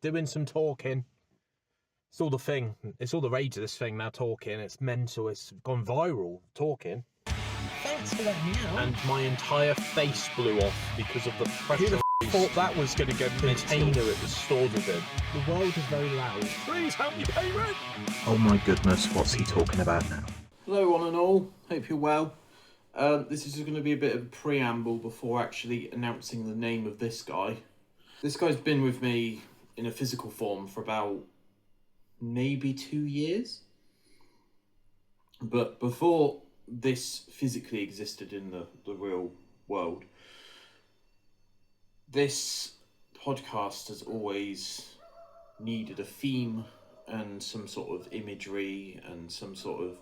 doing some talking. It's all the thing. It's all the rage of this thing now, talking. It's mental. It's gone viral, talking. Thanks for letting me out. And my entire face blew off because of the pressure. Who the thought that was going to go container it was stored within? The world is very loud. Please help me pay rent! Oh my goodness, what's he talking about now? Hello one and all, hope you're well. This is going to be a bit of a preamble before actually announcing the name of this guy. This guy's been with me in a physical form for about maybe 2 years. But before this physically existed in the real world, this podcast has always needed a theme and some sort of imagery and some sort of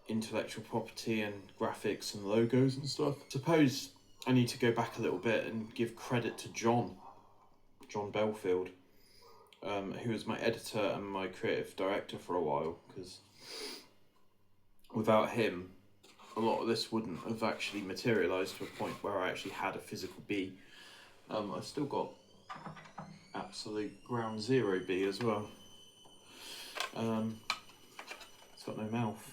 intellectual property and graphics and logos and stuff. Suppose I need to go back a little bit and give credit to John Belfield, who was my editor and my creative director for a while, because without him a lot of this wouldn't have actually materialised to a point where I actually had a physical bee. I've still got absolute ground zero bee as well. It's got no mouth.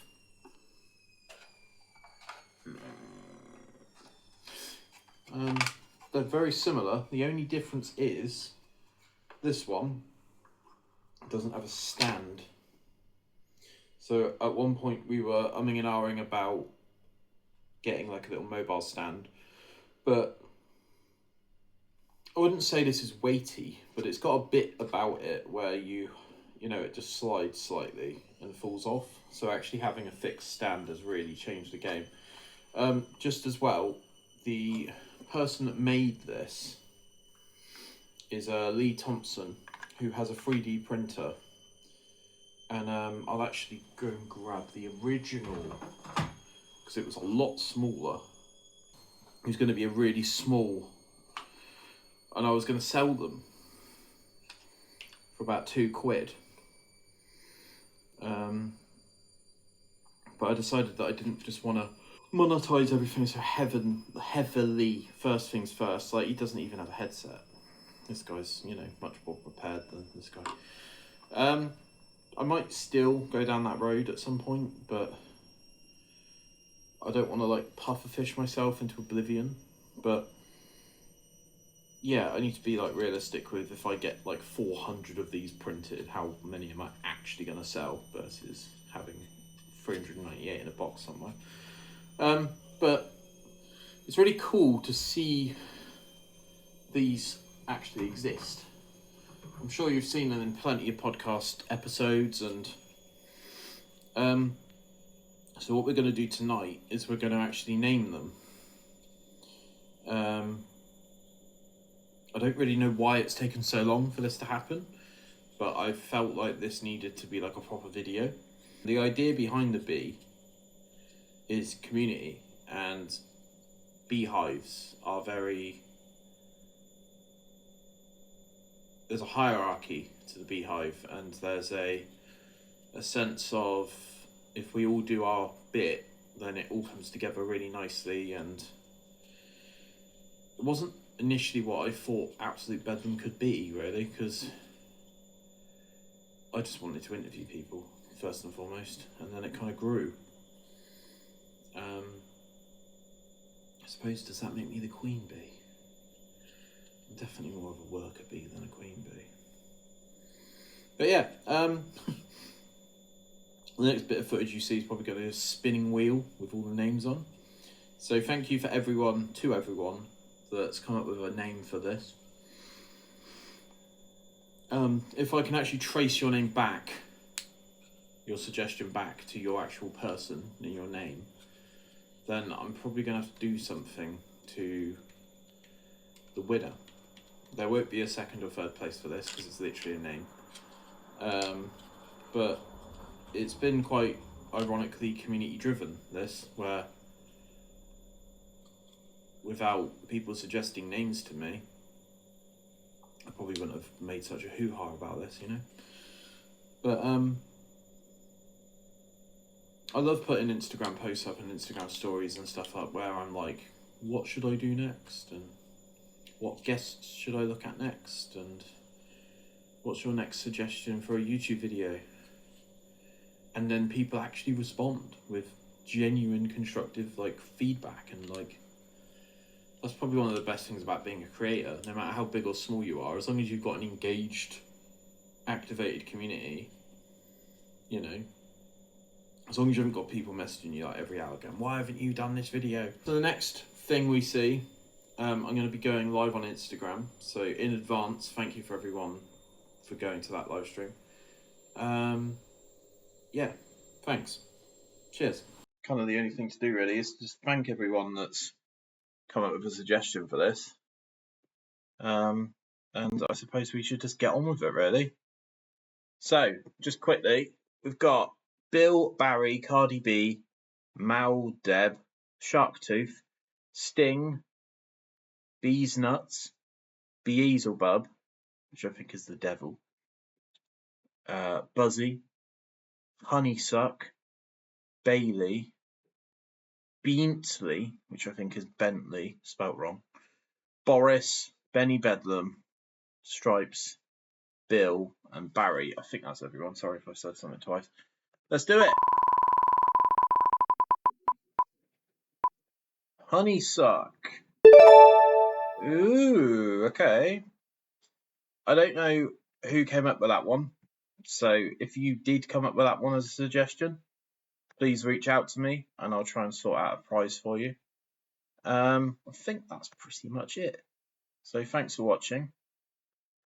They're very similar. The only difference is this one doesn't have a stand. So at one point we were umming and ahhing about getting like a little mobile stand, but I wouldn't say this is weighty, but it's got a bit about it where you know, it just slides slightly and falls off. So actually having a fixed stand has really changed the game. Just as well, the person that made this is Lee Thompson, who has a 3D printer. And I'll actually go and grab the original, because it was a lot smaller. It was going to be a really small, and I was going to sell them for about £2. But I decided that I didn't just want to monetize everything so heavily. First things first, like he doesn't even have a headset. This guy's, you know, much more prepared than this guy. I might still go down that road at some point, but I don't want to like pufferfish myself into oblivion. But yeah, I need to be like realistic with, if I get like 400 of these printed, how many am I actually going to sell versus having 398 in a box somewhere. But it's really cool to see these actually exist. I'm sure you've seen them in plenty of podcast episodes, and so what we're going to do tonight is we're going to actually name them. I don't really know why it's taken so long for this to happen, but I felt like this needed to be like a proper video. The idea behind the bee is community, and beehives are very... There's a hierarchy to the beehive, and there's a sense of, if we all do our bit, then it all comes together really nicely. And it wasn't initially what I thought Absolute Bedlam could be, really, because I just wanted to interview people first and foremost, and then it kind of grew. I suppose, does that make me the queen bee? I'm definitely more of a worker bee than a queen bee. But yeah, the next bit of footage you see is probably going to be a spinning wheel with all the names on. So thank you to everyone that's come up with a name for this. If I can actually trace your name back, your suggestion back to your actual person in your name, then I'm probably going to have to do something to the winner. There won't be a second or third place for this because it's literally a name. But it's been quite ironically community driven, this, where without people suggesting names to me, I probably wouldn't have made such a hoo-ha about this, you know? But I love putting Instagram posts up and Instagram stories and stuff up where I'm like, what should I do next? And what guests should I look at next? And What's your next suggestion for a YouTube video? And then people actually respond with genuine constructive like feedback, and like that's probably one of the best things about being a creator, no matter how big or small you are. As long as you've got an engaged, activated community, you know, as long as you haven't got people messaging you like every hour going, why haven't you done this video? So the next thing we see, I'm going to be going live on Instagram, so in advance, thank you for everyone for going to that live stream. Yeah, thanks. Cheers. Kind of the only thing to do really is just thank everyone that's come up with a suggestion for this. And I suppose we should just get on with it really. So, just quickly, we've got Bill, Barry, Cardi B, Mal, Deb, Sharktooth, Sting, Bees Nuts, Beelzebub, which I think is the devil, Buzzy, Honeysuckle, Bailey, Beantley, which I think is Bentley, spelt wrong, Boris, Benny Bedlam, Stripes, Bill, and Barry. I think that's everyone. Sorry if I said something twice. Let's do it. Honeysuckle. Ooh, okay. I don't know who came up with that one. So if you did come up with that one as a suggestion, please reach out to me and I'll try and sort out a prize for you. I think that's pretty much it. So thanks for watching.